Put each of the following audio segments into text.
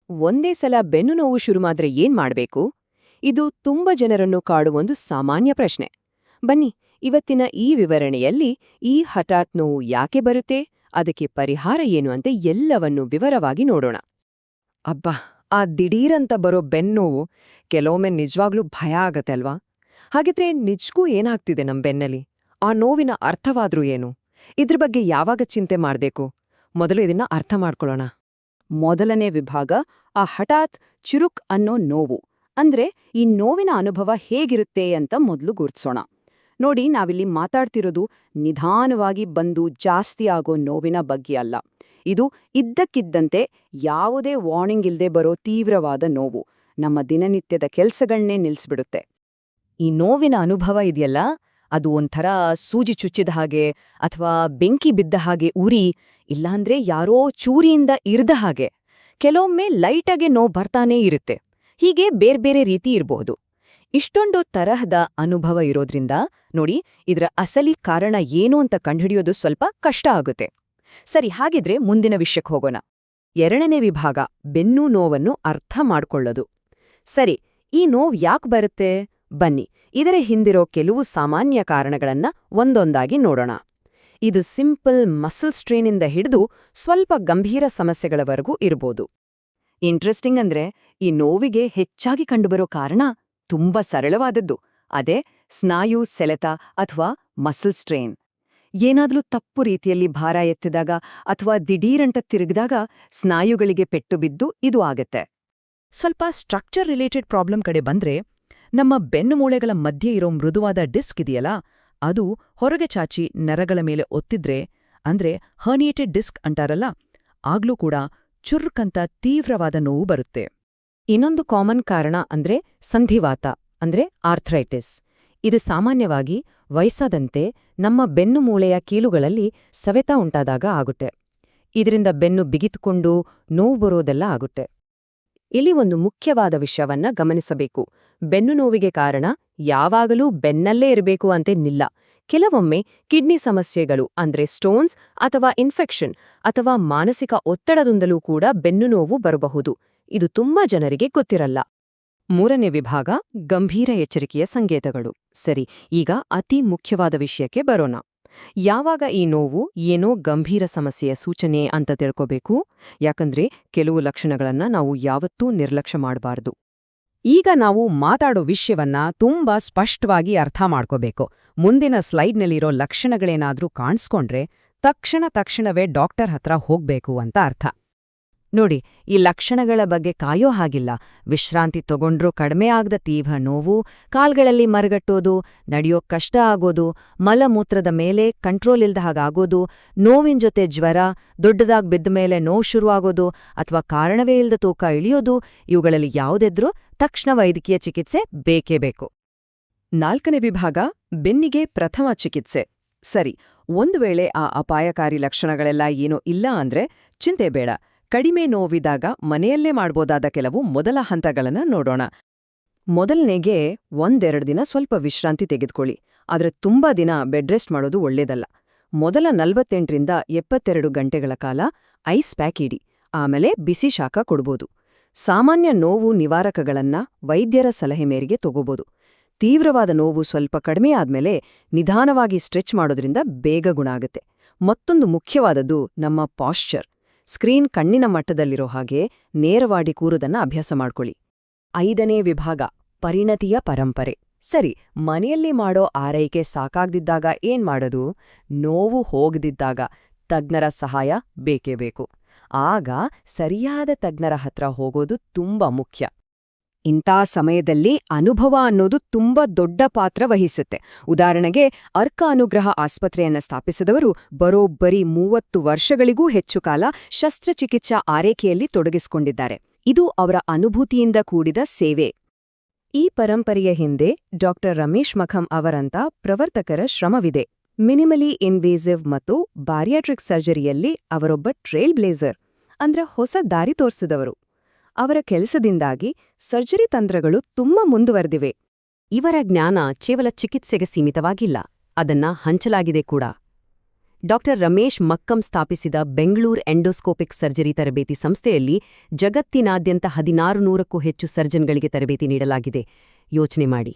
ಒಂದೇ ಸಲ ಬೆನ್ನು ನೋವು ಶುರುಮಾದ್ರೆ ಏನ್ ಮಾಡ್ಬೇಕು? ಇದು ತುಂಬ ಜನರನ್ನು ಕಾಡುವೊಂದು ಸಾಮಾನ್ಯ ಪ್ರಶ್ನೆ. ಬನ್ನಿ, ಇವತ್ತಿನ ಈ ವಿವರಣೆಯಲ್ಲಿ ಈ ಹಠಾತ್ ನೋವು ಯಾಕೆ ಬರುತ್ತೆ, ಅದಕ್ಕೆ ಪರಿಹಾರ ಏನು ಅಂತ ಎಲ್ಲವನ್ನೂ ವಿವರವಾಗಿ ನೋಡೋಣ. ಅಬ್ಬಾ, ಆ ದಿಢೀರಂತ ಬರೋ ಬೆನ್ನೋವು ಕೆಲವೊಮ್ಮೆ ನಿಜವಾಗ್ಲೂ ಭಯ ಆಗತ್ತೆ ಅಲ್ವಾ? ಹಾಗಿದ್ರೆ ನಿಜ್ಗೂ ಏನಾಗ್ತಿದೆ ನಮ್ ಬೆನ್ನಲ್ಲಿ? ಆ ನೋವಿನ ಅರ್ಥವಾದ್ರೂ ಏನು? ಇದ್ರ ಬಗ್ಗೆ ಯಾವಾಗ ಚಿಂತೆ ಮಾಡ್ಬೇಕು? ಮೊದಲು ಇದನ್ನ ಅರ್ಥ ಮಾಡ್ಕೊಳ್ಳೋಣ. ಮೊದಲನೇ ವಿಭಾಗ, ಆ ಹಠಾತ್ ಚುರುಕ್ ಅನ್ನೋ ನೋವು. ಅಂದ್ರೆ ಈ ನೋವಿನ ಅನುಭವ ಹೇಗಿರುತ್ತೆ ಅಂತ ಮೊದಲು ಗುರ್ತಿಸೋಣ. ನೋಡಿ, ನಾವಿಲ್ಲಿ ಮಾತಾಡ್ತಿರೋದು ನಿಧಾನವಾಗಿ ಬಂದು ಜಾಸ್ತಿ ಆಗೋ ನೋವಿನ ಬಗ್ಗೆ ಅಲ್ಲ. ಇದು ಇದ್ದಕ್ಕಿದ್ದಂತೆ ಯಾವುದೇ ವಾರ್ನಿಂಗ್ ಇಲ್ದೇ ಬರೋ ತೀವ್ರವಾದ ನೋವು. ನಮ್ಮ ದಿನನಿತ್ಯದ ಕೆಲ್ಸಗಳ್ನೇ ನಿಲ್ಸ್ಬಿಡುತ್ತೆ. ಈ ನೋವಿನ ಅನುಭವ ಇದೆಯಲ್ಲ, ಅದು ಒಂಥರ ಸೂಜಿ ಚುಚ್ಚಿದ ಹಾಗೆ ಅಥವಾ ಬೆಂಕಿ ಬಿದ್ದ ಹಾಗೆ ಉರಿ, ಇಲ್ಲಾಂದ್ರೆ ಯಾರೋ ಚೂರಿಯಿಂದ ಇರ್ದ ಹಾಗೆ. ಕೆಲವೊಮ್ಮೆ ಲೈಟಾಗೆ ನೋವು ಬರ್ತಾನೇ ಇರುತ್ತೆ. ಹೀಗೆ ಬೇರ್ಬೇರೆ ರೀತಿ ಇರಬಹುದು. ಇಷ್ಟೊಂದು ತರಹದ ಅನುಭವ ಇರೋದ್ರಿಂದ ನೋಡಿ, ಇದರ ಅಸಲಿ ಕಾರಣ ಏನು ಅಂತ ಕಂಡುಹಿಡಿಯೋದು ಸ್ವಲ್ಪ ಕಷ್ಟ ಆಗುತ್ತೆ. ಸರಿ, ಹಾಗಿದ್ರೆ ಮುಂದಿನ ವಿಷಯಕ್ಕೆ ಹೋಗೋಣ. ಎರಡನೇ ವಿಭಾಗ, ಬೆನ್ನು ನೋವನ್ನು ಅರ್ಥ ಮಾಡ್ಕೊಳ್ಳೋದು. ಸರಿ, ಈ ನೋವು ಯಾಕೆ ಬರುತ್ತೆ? ಬನ್ನಿ, ಇದರ ಹಿಂದಿರೋ ಕೆಲವು ಸಾಮಾನ್ಯ ಕಾರಣಗಳನ್ನ ಒಂದೊಂದಾಗಿ ನೋಡೋಣ. ಇದು ಸಿಂಪಲ್ ಮಸಲ್ ಸ್ಟ್ರೇನಿಂದ ಹಿಡಿದು ಸ್ವಲ್ಪ ಗಂಭೀರ ಸಮಸ್ಯೆಗಳವರೆಗೂ ಇರ್ಬೋದು. ಇಂಟ್ರೆಸ್ಟಿಂಗ್ ಅಂದ್ರೆ, ಈ ನೋವಿಗೆ ಹೆಚ್ಚಾಗಿ ಕಂಡುಬರೋ ಕಾರಣ ತುಂಬಾ ಸರಳವಾದದ್ದು. ಅದೇ ಸ್ನಾಯು ಸೆಳೆತ ಅಥವಾ ಮಸಲ್ ಸ್ಟ್ರೇನ್. ಏನಾದ್ರೂ ತಪ್ಪು ರೀತಿಯಲ್ಲಿ ಭಾರ ಎತ್ತಿದಾಗ ಅಥವಾ ದಿಢೀರಂಟ ತಿರುಗಿದಾಗ ಸ್ನಾಯುಗಳಿಗೆ ಪೆಟ್ಟು ಬಿದ್ದು ಇದು ಆಗತ್ತೆ. ಸ್ವಲ್ಪ ಸ್ಟ್ರಕ್ಚರ್ ರಿಲೇಟೆಡ್ ಪ್ರಾಬ್ಲಮ್ ಕಡೆ ಬಂದ್ರೆ, ನಮ್ಮ ಬೆನ್ನು ಮೂಳೆಗಳ ಮಧ್ಯೆ ಇರೋ ಮೃದುವಾದ ಡಿಸ್ಕ್ ಇದೆಯಲ್ಲ, ಅದು ಹೊರಗೆ ಚಾಚಿ ನರಗಳ ಮೇಲೆ ಒತ್ತಿದ್ರೆ, ಅಂದ್ರೆ ಹರ್ನಿಯೇಟೆಡ್ ಡಿಸ್ಕ್ ಅಂತಾರಲ್ಲ, ಆಗ್ಲೂ ಕೂಡ ಚುರ್ಕಂತ ತೀವ್ರವಾದ ನೋವು ಬರುತ್ತೆ. ಇನ್ನೊಂದು ಕಾಮನ್ ಕಾರಣ ಅಂದ್ರೆ ಸಂಧಿವಾತ, ಅಂದ್ರೆ ಆರ್ಥ್ರೈಟಿಸ್. ಇದು ಸಾಮಾನ್ಯವಾಗಿ ವಯಸ್ಸಾದಂತೆ ನಮ್ಮ ಬೆನ್ನು ಮೂಳೆಯ ಕೀಲುಗಳಲ್ಲಿ ಸವೆತ ಉಂಟಾದಾಗ ಆಗುತ್ತೆ. ಇದರಿಂದ ಬೆನ್ನು ಬಿಗಿದುಕೊಂಡು ನೋವು ಬರೋದೆಲ್ಲ ಆಗುತ್ತೆ. ಇಲ್ಲಿ ಒಂದು ಮುಖ್ಯವಾದ ವಿಷಯವನ್ನ ಗಮನಿಸಬೇಕು. ಬೆನ್ನು ನೋವಿಗೆ ಕಾರಣ ಯಾವಾಗಲೂ ಬೆನ್ನಲ್ಲೇ ಇರಬೇಕು ಅಂತೇನಿಲ್ಲ. ಕೆಲವೊಮ್ಮೆ ಕಿಡ್ನಿ ಸಮಸ್ಯೆಗಳು ಅಂದ್ರೆ ಸ್ಟೋನ್ಸ್ ಅಥವಾ ಇನ್ಫೆಕ್ಷನ್ ಅಥವಾ ಮಾನಸಿಕ ಒತ್ತಡದಿಂದಲೂ ಕೂಡ ಬೆನ್ನು ನೋವು ಬರಬಹುದು. ಇದು ತುಂಬಾ ಜನರಿಗೆ ಗೊತ್ತಿರಲ್ಲ. ಮೂರನೇ ವಿಭಾಗ, ಗಂಭೀರ ಎಚ್ಚರಿಕೆಯ ಸಂಕೇತಗಳು. ಸರಿ, ಈಗ ಅತಿ ಮುಖ್ಯವಾದ ವಿಷಯಕ್ಕೆ ಬರೋಣ. ಯಾವಾಗ ಈ ನೋವು ಏನೋ ಗಂಭೀರ ಸಮಸ್ಯೆಯ ಸೂಚನೆ ಅಂತ ತಿಳ್ಕೋಬೇಕು? ಯಾಕಂದ್ರೆ ಕೆಲವು ಲಕ್ಷಣಗಳನ್ನ ನಾವು ಯಾವತ್ತೂ ನಿರ್ಲಕ್ಷ್ಯ ಮಾಡಬಾರ್ದು. ಈಗ ನಾವು ಮಾತಾಡೋ ವಿಷಯವನ್ನ ತುಂಬಾ ಸ್ಪಷ್ಟವಾಗಿ ಅರ್ಥ ಮಾಡ್ಕೋಬೇಕು. ಮುಂದಿನ ಸ್ಲೈಡ್ನಲ್ಲಿರೋ ಲಕ್ಷಣಗಳೇನಾದ್ರೂ ಕಾಣಿಸ್ಕೊಂಡ್ರೆ ತಕ್ಷಣವೇ ಡಾಕ್ಟರ್ ಹತ್ರ ಹೋಗ್ಬೇಕು ಅಂತ ಅರ್ಥ. ನೋಡಿ, ಈ ಲಕ್ಷಣಗಳ ಬಗ್ಗೆ ಕಾಯೋ ಹಾಗಿಲ್ಲ. ವಿಶ್ರಾಂತಿ ತಗೊಂಡ್ರೂ ಕಡಿಮೆ ಆಗದ ತೀವ್ರ ನೋವು, ಕಾಲ್ಗಳಲ್ಲಿ ಮರಗಟ್ಟೋದು, ನಡೆಯೋಕ್ ಕಷ್ಟ ಆಗೋದು, ಮಲಮೂತ್ರದ ಮೇಲೆ ಕಂಟ್ರೋಲ್ ಇಲ್ದ ಹಾಗಾಗೋದು, ನೋವಿನ ಜೊತೆ ಜ್ವರ, ದೊಡ್ಡದಾಗ್ ಬಿದ್ದ ಮೇಲೆ ನೋವು ಶುರುವಾಗೋದು ಅಥವಾ ಕಾರಣವೇ ಇಲ್ದ ತೂಕ ಇಳಿಯೋದು, ಇವುಗಳಲ್ಲಿ ಯಾವುದಿದ್ರೂ ತಕ್ಷಣ ವೈದ್ಯಕೀಯ ಚಿಕಿತ್ಸೆ ಬೇಕೇ ಬೇಕು. ನಾಲ್ಕನೇ ವಿಭಾಗ, ಬೆನ್ನಿಗೆ ಪ್ರಥಮ ಚಿಕಿತ್ಸೆ. ಸರಿ, ಒಂದು ವೇಳೆ ಆ ಅಪಾಯಕಾರಿ ಲಕ್ಷಣಗಳೆಲ್ಲ ಏನೋ ಇಲ್ಲ ಅಂದ್ರೆ ಚಿಂತೆ ಬೇಡ. ಕಡಿಮೆ ನೋವಿದಾಗ ಮನೆಯಲ್ಲೇ ಮಾಡ್ಬೋದಾದ ಕೆಲವು ಮೊದಲ ಹಂತಗಳನ್ನ ನೋಡೋಣ. ಮೊದಲನೇಗೆ, 1-2 ದಿನ ಸ್ವಲ್ಪ ವಿಶ್ರಾಂತಿ ತೆಗೆದುಕೊಳ್ಳಿ. ಆದ್ರೆ ತುಂಬಾ ದಿನ ಬೆಡ್ ರೆಸ್ಟ್ ಮಾಡೋದು ಒಳ್ಳೇದಲ್ಲ. ಮೊದಲ 48ರಿಂದ 72 ಗಂಟೆಗಳ ಕಾಲ ಐಸ್ ಪ್ಯಾಕ್ ಇಡಿ. ಆಮೇಲೆ ಬಿಸಿ ಶಾಖ ಕೊಡ್ಬೋದು. ಸಾಮಾನ್ಯ ನೋವು ನಿವಾರಕಗಳನ್ನ ವೈದ್ಯರ ಸಲಹೆ ಮೇರೆಗೆ ತಗೋಬೋದು. ತೀವ್ರವಾದ ನೋವು ಸ್ವಲ್ಪ ಕಡಿಮೆ ಆದ್ಮೇಲೆ ನಿಧಾನವಾಗಿ ಸ್ಟ್ರೆಚ್ ಮಾಡೋದ್ರಿಂದ ಬೇಗ ಗುಣ ಆಗುತ್ತೆ. ಮತ್ತೊಂದು ಮುಖ್ಯವಾದದ್ದು ನಮ್ಮ ಪಾಶ್ಚರ್. ಸ್ಕ್ರೀನ್ ಕಣ್ಣಿನ ಮಟ್ಟದಲ್ಲಿರೋ ಹಾಗೆ ನೇರವಾಗಿ ಕೂರುದನ್ನ ಅಭ್ಯಾಸ ಮಾಡ್ಕೊಳ್ಳಿ. 5ನೇ ವಿಭಾಗ, ಪರಿಣತಿಯ ಪರಂಪರೆ. ಸರಿ, ಮನೆಯಲ್ಲಿ ಮಾಡೋ ಆರೈಕೆ ಸಾಕಾಗ್ದಿದ್ದಾಗ ಏನ್ ಮಾಡೋದು? ನೋವು ಹೋಗದಿದ್ದಾಗ ತಜ್ಞರ ಸಹಾಯ ಬೇಕೇ ಬೇಕು. ಆಗ ಸರಿಯಾದ ತಜ್ಞರ ಹತ್ರ ಹೋಗೋದು ತುಂಬಾ ಮುಖ್ಯ. ಇಂಥ ಸಮಯದಲ್ಲಿ ಅನುಭವ ಅನ್ನೋದು ತುಂಬಾ ದೊಡ್ಡ ಪಾತ್ರ ವಹಿಸುತ್ತೆ. ಉದಾಹರಣೆಗೆ, ಅರ್ಕ ಅನುಗ್ರಹ ಆಸ್ಪತ್ರೆಯನ್ನ ಸ್ಥಾಪಿಸಿದವರು ಬರೋಬ್ಬರಿ 30 ವರ್ಷಗಳಿಗೂ ಹೆಚ್ಚು ಕಾಲ ಶಸ್ತ್ರಚಿಕಿತ್ಸಾ ಆರೈಕೆಯಲ್ಲಿ ತೊಡಗಿಸಿಕೊಂಡಿದ್ದಾರೆ. ಇದು ಅವರ ಅನುಭೂತಿಯಿಂದ ಕೂಡಿದ ಸೇವೆ. ಈ ಪರಂಪರೆಯ ಹಿಂದೆ ಡಾಕ್ಟರ್ ರಮೇಶ್ ಮಖಂ ಅವರಂಥ ಪ್ರವರ್ತಕರ ಶ್ರಮವಿದೆ. ಮಿನಿಮಲಿ ಇನ್ವೇಸಿವ್ ಮತ್ತು ಬಾರಿಯಾಟ್ರಿಕ್ ಸರ್ಜರಿಯಲ್ಲಿ ಅವರೊಬ್ಬ ಟ್ರೇಲ್ ಬ್ಲೇಸರ್, ಅಂದ್ರೆ ಹೊಸ ದಾರಿ ತೋರಿಸಿದವರು. ಅವರ ಕೆಲಸದಿಂದಾಗಿ ಸರ್ಜರಿ ತಂತ್ರಗಳು ತುಂಬಾ ಮುಂದುವರೆದಿವೆ. ಇವರ ಜ್ಞಾನ ಕೇವಲ ಚಿಕಿತ್ಸೆಗೆ ಸೀಮಿತವಾಗಿಲ್ಲ, ಅದನ್ನ ಹಂಚಲಾಗಿದೆ ಕೂಡ. ಡಾಕ್ಟರ್ ರಮೇಶ್ ಮಕ್ಕಂ ಸ್ಥಾಪಿಸಿದ ಬೆಂಗಳೂರು ಎಂಡೋಸ್ಕೋಪಿಕ್ ಸರ್ಜರಿ ತರಬೇತಿ ಸಂಸ್ಥೆಯಲ್ಲಿ ಜಗತ್ತಿನಾದ್ಯಂತ 1600ಕ್ಕೂ ಹೆಚ್ಚು ಸರ್ಜನ್ಗಳಿಗೆ ತರಬೇತಿ ನೀಡಲಾಗಿದೆ. ಯೋಚನೆ ಮಾಡಿ.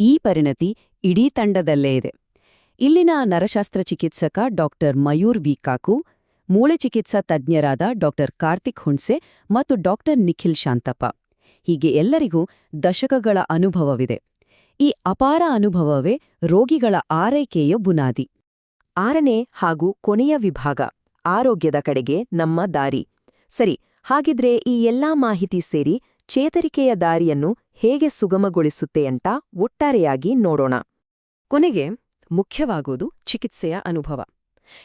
ಈ ಪರಿಣತಿ ಇಡೀ ತಂಡದಲ್ಲೇ ಇದೆ. ಇಲ್ಲಿನ ನರಶಾಸ್ತ್ರ ಚಿಕಿತ್ಸಕ ಡಾಕ್ಟರ್ ಮಯೂರ್ ವಿಕಾಕು, ಮೂಳೆ ಚಿಕಿತ್ಸಾ ತಜ್ಞರಾದ ಡಾಕ್ಟರ್ ಕಾರ್ತಿಕ್ ಹುಣ್ಸೆ ಮತ್ತು ಡಾಕ್ಟರ್ ನಿಖಿಲ್ ಶಾಂತಪ್ಪ. ಹೀಗೆ ಎಲ್ಲರಿಗೂ ದಶಕಗಳ ಅನುಭವವಿದೆ. ಈ ಅಪಾರ ಅನುಭವವೇ ರೋಗಿಗಳ ಆರೈಕೆಯ ಬುನಾದಿ. 6ನೇ ಹಾಗೂ ಕೊನೆಯ ವಿಭಾಗ, ಆರೋಗ್ಯದ ಕಡೆಗೆ ನಮ್ಮ ದಾರಿ. ಸರಿ, ಹಾಗಿದ್ರೆ ಈ ಎಲ್ಲಾ ಮಾಹಿತಿ ಸೇರಿ ಚೇತರಿಕೆಯ ದಾರಿಯನ್ನು ಹೇಗೆ ಸುಗಮಗೊಳಿಸುತ್ತೆಯಂತ ಒಟ್ಟಾರೆಯಾಗಿ ನೋಡೋಣ. ಕೊನೆಗೆ ಮುಖ್ಯವಾಗೋದು ಚಿಕಿತ್ಸೆಯ ಅನುಭವ.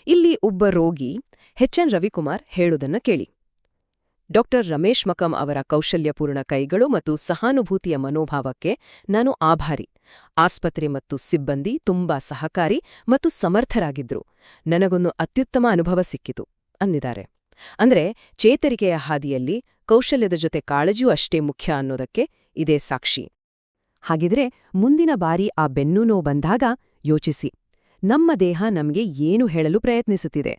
ಇಲ್ಲಿ ಒಬ್ಬ ರೋಗಿ ಎನ್ ರವಿಕುಮಾರ್ ಹೇಳುವುದನ್ನ ಕೇಳಿ. ಡಾಕ್ಟರ್ ರಮೇಶ್ ಮಕಂ ಅವರ ಕೌಶಲ್ಯಪೂರ್ಣ ಕೈಗಳು ಮತ್ತು ಸಹಾನುಭೂತಿಯ ಮನೋಭಾವಕ್ಕೆ ನಾನು ಆಭಾರಿ. ಆಸ್ಪತ್ರೆ ಮತ್ತು ಸಿಬ್ಬಂದಿ ತುಂಬಾ ಸಹಕಾರಿ ಮತ್ತು ಸಮರ್ಥರಾಗಿದ್ರು. ನನಗೊಂದು ಅತ್ಯುತ್ತಮ ಅನುಭವ ಸಿಕ್ಕಿತು ಅಂದಿದ್ದಾರೆ. ಅಂದ್ರೆ ಚೇತರಿಕೆಯ ಹಾದಿಯಲ್ಲಿ ಕೌಶಲ್ಯದ ಜೊತೆ ಕಾಳಜಿಯೂ ಅಷ್ಟೇ ಮುಖ್ಯ ಅನ್ನೋದಕ್ಕೆ ಇದೇ ಸಾಕ್ಷಿ. ಹಾಗಿದ್ರೆ ಮುಂದಿನ ಬಾರಿ ಆ ಬೆನ್ನು ನೋವು ಬಂದಾಗ ಯೋಚಿಸಿ, ನಮ್ಮ ದೇಹ ನಮ್ಗೆ ಏನು ಹೇಳಲು ಪ್ರಯತ್ನಿಸುತ್ತಿದೆ.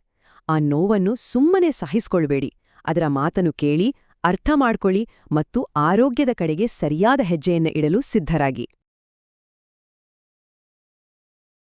ಆ ನೋವನ್ನು ಸುಮ್ಮನೆ ಸಹಿಸ್ಕೊಳ್ಬೇಡಿ. ಅದರ ಮಾತನ್ನು ಕೇಳಿ, ಅರ್ಥ ಮಾಡ್ಕೊಳ್ಳಿ ಮತ್ತು ಆರೋಗ್ಯದ ಕಡೆಗೆ ಸರಿಯಾದ ಹೆಜ್ಜೆಯನ್ನು ಇಡಲು ಸಿದ್ಧರಾಗಿ.